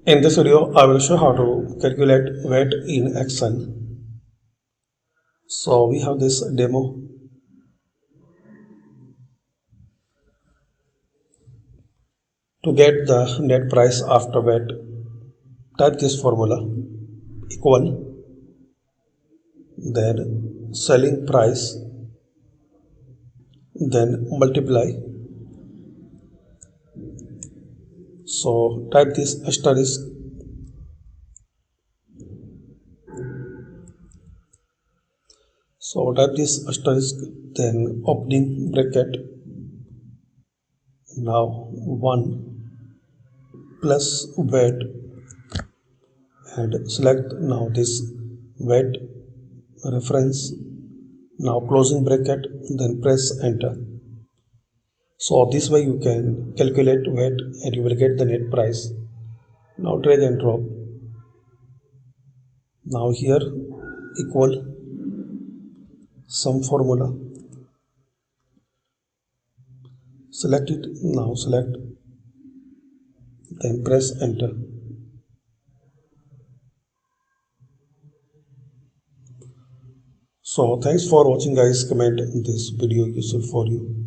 In this video, I will show how to calculate VAT in Excel. So we have this demo. To get the net price after VAT, type this formula equal, then selling price, then multiply. So type this asterisk. So type this asterisk, then opening bracket. Now 1 plus VAT and select now this VAT reference. Now closing bracket, then press enter. So this way you can calculate VAT and you will get the net price. Now drag and drop. Now here equal sum formula. Select it. Now select, then press enter. So thanks for watching guys. Comment this video useful for you.